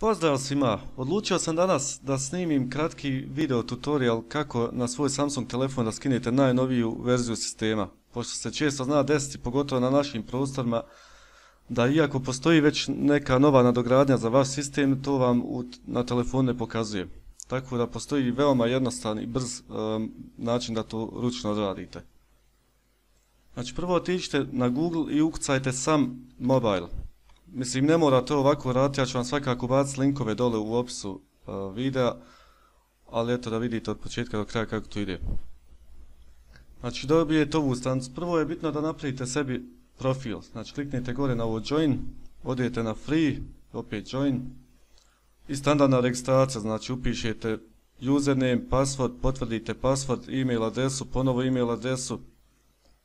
Pozdrav svima! Odlučio sam danas da snimim kratki video tutorial kako na svoj Samsung telefon da skinete najnoviju verziju sistema. Pošto se često zna desiti, pogotovo na našim prostorima, da iako postoji već neka nova nadogradnja za vaš sistem, to vam na telefonu ne pokazuje. Tako da postoji veoma jednostavan i brz način da to ručno odradite. Znači prvo otiđite na Google i ukucajte sam mobile. Mislim, ne morate ovako raditi, ja ću vam svakako baciti linkove dole u opisu videa, ali eto da vidite od početka do kraja kako to ide. Znači dobijete ovu stranicu. Prvo je bitno da napravite sebi profil. Znači kliknite gore na ovo join, odete na free, opet join i standardna registracija, znači upišete username, password, potvrdite password, email adresu, ponovo email adresu,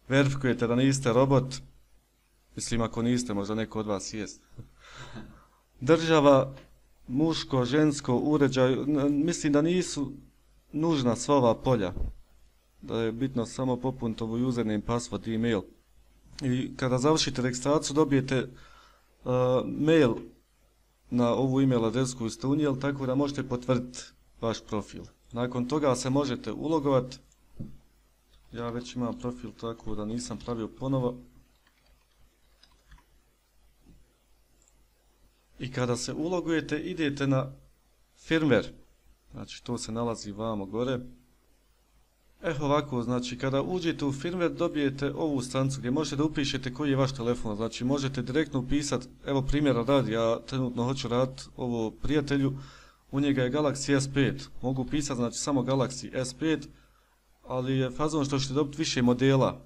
verifikujete da niste robot. Mislim, ako niste, možda neko od vas jest. Država, muško, žensko, uređaj, mislim da nisu nužna sva ova polja. Da je bitno samo popuniti ovo username, password, email. I kada završite registraciju dobijete mail na ovu email adresu koju ste unijeli, tako da možete potvrditi vaš profil. Nakon toga se možete ulogovati. Ja već imam profil tako da nisam pravio ponovo. I kada se ulogujete, idete na firmware, znači to se nalazi vamo gore. Ovako, znači kada uđete u firmware dobijete ovu stranicu gdje možete da upišete koji je vaš telefon, znači možete direktno upisati, evo primjera radi, ja trenutno hoću raditi ovo prijatelju, u njega je Galaxy S5, mogu upisati znači samo Galaxy S5, ali je fazon što ćete dobiti više modela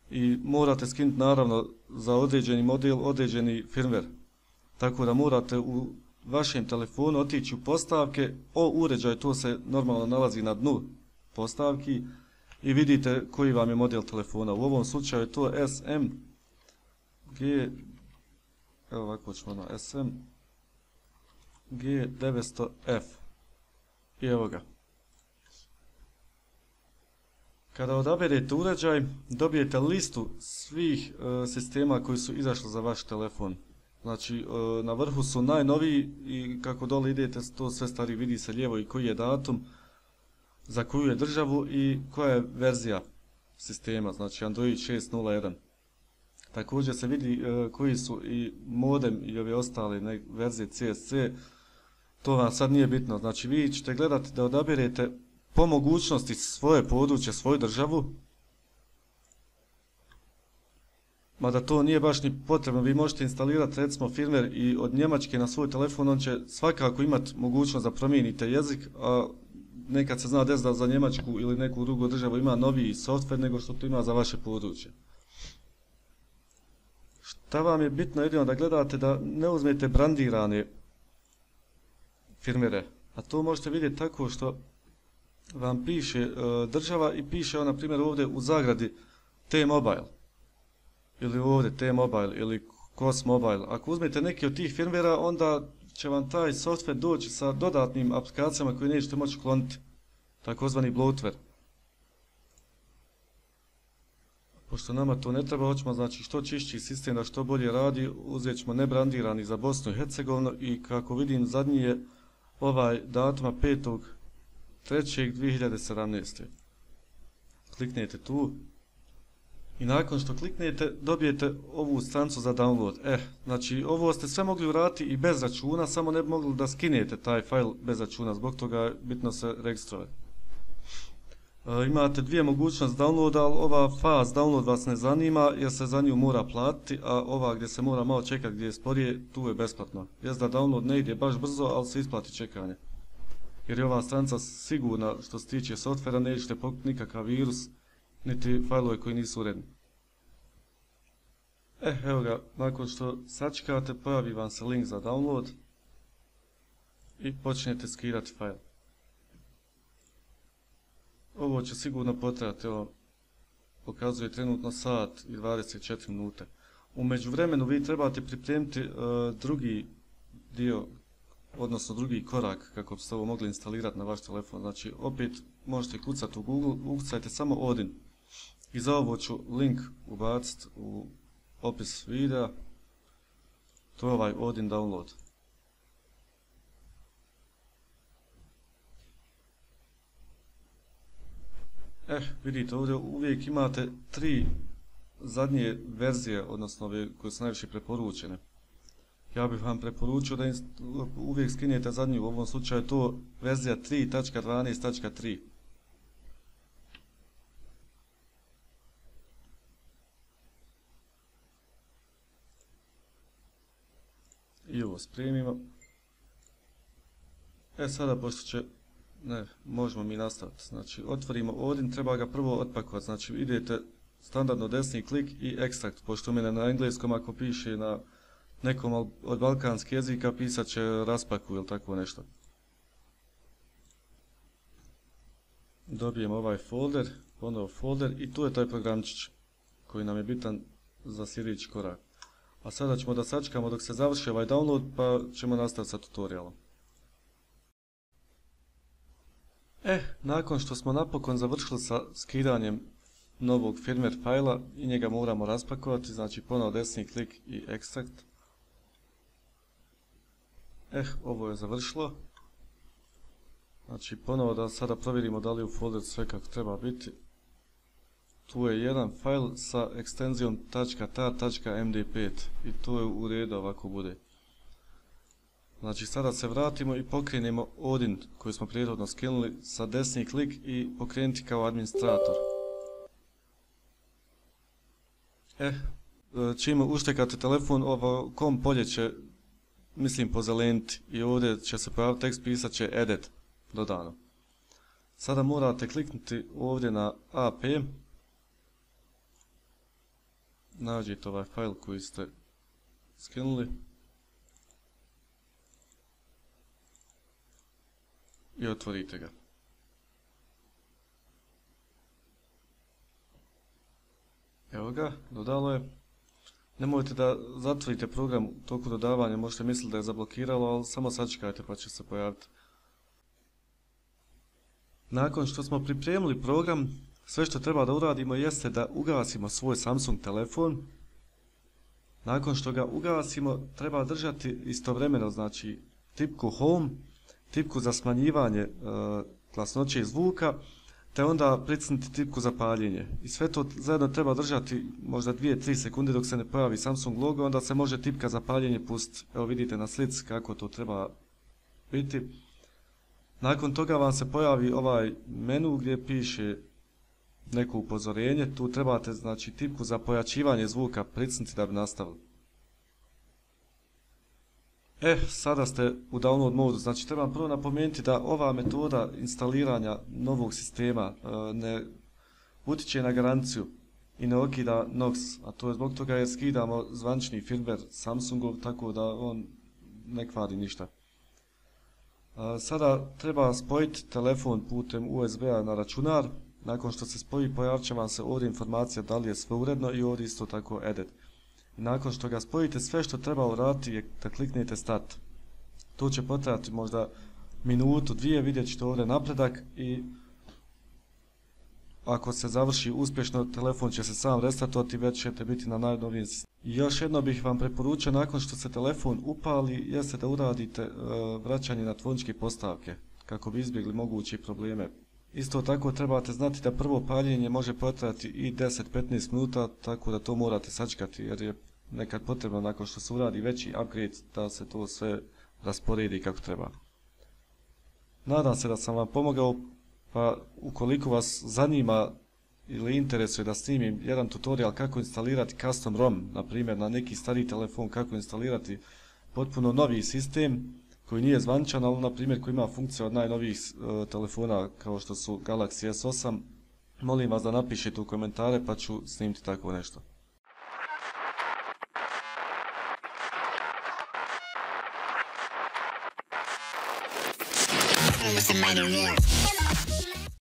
i morate skinuti naravno za određeni model, određeni firmware. Tako da morate u vašem telefonu otići u postavke, o uređaju, to se normalno nalazi na dnu postavki i vidite koji vam je model telefona. U ovom slučaju je to SMG, evo ovako ćemo na SMG900F i evo ga. Kada odaberete uređaj, dobijete listu svih sistema koji su izašli za vaš telefon. Znači, na vrhu su najnoviji i kako dole idete, to sve stari vidi se lijevo i koji je datum, za koju je državu i koja je verzija sistema, znači Android 6.0.1. Također se vidi koji su i modem i ove ostale verzije CSC, to vam sad nije bitno. Znači, vi ćete gledati da odaberete po mogućnosti svoje područje, svoju državu, mada to nije baš ni potrebno, vi možete instalirati recimo firmware i od Njemačke na svoj telefon, on će svakako imati mogućnost da promijenite jezik, a nekad se zna desiti da za Njemačku ili neku drugu državu ima noviji software nego što to ima za vaše područje. Šta vam je bitno jedino da gledate da ne uzmete brandirane firmware, a to možete vidjeti tako što vam piše država i piše na primjer ovdje u zagradi T-Mobile. Ili ovdje T-Mobile ili Kos Mobile. Ako uzmete neki od tih firmwarea, onda će vam taj software doći sa dodatnim aplikacijama koje nećete moći kloniti. Takozvani bloatware. Pošto nama to ne treba, hoćemo znači što čišći sistem da što bolje radi, uzet ćemo nebrandirani za Bosnu i Hercegovinu i kako vidim zadnji je ovaj datuma 5.3.2017. Kliknete tu. I nakon što kliknete dobijete ovu stranicu za download. Znači ovo ste sve mogli uraditi i bez računa, samo ne bi mogli da skinete taj fajl bez računa, zbog toga je bitno se registrovati. Imate dvije mogućnosti downloada, ali ova faz download vas ne zanima jer se za nju mora platiti, a ova gdje se mora malo čekati gdje je sporije, tu je besplatno. Jest da download ne ide baš brzo, ali se isplati čekanje. Jer je ova stranica sigurna što se tiče softvera, nećete pokupiti nikakav virus, niti fajlove koji nisu uredni. Evo ga, nakon što sačekate, pojavi vam se link za download i počnete skidati fajl. Ovo će sigurno potrajati, evo, pokazuje trenutno sat i 24 minute. U međuvremenu vi trebate pripremiti drugi dio, odnosno drugi korak kako biste ovo mogli instalirati na vaš telefon. Znači, opet možete kucati u Google, ukucajte samo Odin. I za ovo ću link ubaciti u opis videa. To je ovaj Odin download. Vidite ovdje uvijek imate 3 zadnje verzije, odnosno ove koje su najviše preporučene. Ja bih vam preporučio da uvijek skinete zadnju, u ovom slučaju je to verzija 3.12.3. I ovo spremimo. Sada pošto će, možemo mi nastaviti. Znači, otvorimo Odin, treba ga prvo otpakovati. Znači, idete standardno desni klik i ekstrakt, pošto mene na engleskom ako piše na nekom od balkanskih jezika pisat će raspaku ili tako nešto. Dobijemo ovaj folder, ponovo folder i tu je taj programčić koji nam je bitan za sljedeći korak. A sada ćemo da sačekamo dok se završi ovaj download pa ćemo nastaviti sa tutorialom. Nakon što smo napokon završili sa skidanjem novog firmware fajla i njega moramo raspakovati, znači ponovo desni klik i ekstrakt. Ovo je završilo. Znači ponovo da sada provjerimo da li je u folderu sve kako treba biti. Tu je jedan fajl sa ekstenzijom .tar.md5 i to je u redu ovako bude. Znači sada se vratimo i pokrenemo Odin koji smo prethodno skinuli sa desni klik i pokrenuti kao administrator. Čim uštekate telefon, ovo kom polje će, mislim, pozeleniti i ovdje će se pojaviti tekst, pisat će edit dodano. Sada morate kliknuti ovdje na AP, nađite ovaj fajl koji ste skinuli i otvorite ga. Evo ga, dodalo je. Nemojte da zatvorite program u toku dodavanja, možete misliti da je zablokiralo, ali samo sačekajte pa će se pojaviti. Nakon što smo pripremili program, sve što treba da uradimo jeste da ugasimo svoj Samsung telefon. Nakon što ga ugasimo, treba držati istovremeno, znači, tipku Home, tipku za smanjivanje glasnoće i zvuka, te onda pritisnuti tipku za paljenje. I sve to zajedno treba držati možda 2-3 sekunde dok se ne pojavi Samsung logo, onda se može tipka za paljenje pustiti. Evo vidite na slici kako to treba biti. Nakon toga vam se pojavi ovaj menu gdje piše neko upozorenje. Tu trebate, znači, tipku za pojačivanje zvuka pritisnuti da bi nastavili. Sada ste u download modu, znači trebam prvo napomenuti da ova metoda instaliranja novog sistema ne utiče na garanciju i ne okida NOX, a to je zbog toga jer skidamo zvanični firmware Samsungov, tako da on ne kvari ništa. Sada treba spojiti telefon putem USB-a na računar. Nakon što se spoji, pojavit će vam se ovdje informacija da li je sve uredno i ovdje isto tako edit. I nakon što ga spojite, sve što treba uraditi je da kliknete Start. Tu će potrajati možda minutu, dvije, vidjet ćete ovdje napredak i ako se završi uspješno, telefon će se sam restartovati i već ćete biti na najnovijem sistemu. I još jedno bih vam preporučio, nakon što se telefon upali, jeste da uradite vraćanje na tvoničke postavke kako bi izbjegli moguće probleme. Isto tako trebate znati da prvo paljenje može potrajati i 10-15 minuta, tako da to morate sačekati jer je nekad potrebno nakon što se uradi veći upgrade da se to sve rasporedi kako treba. Nadam se da sam vam pomogao, pa ukoliko vas zanima ili interesuje da snimim jedan tutorial kako instalirati custom ROM, na primjer na neki stari telefon, kako instalirati potpuno novi sistem koji nije zvaničan, ali na primjer koji ima funkciju od najnovijih telefona kao što su Galaxy S8, molim vas da napišete u komentare pa ću snimiti tako nešto. Minor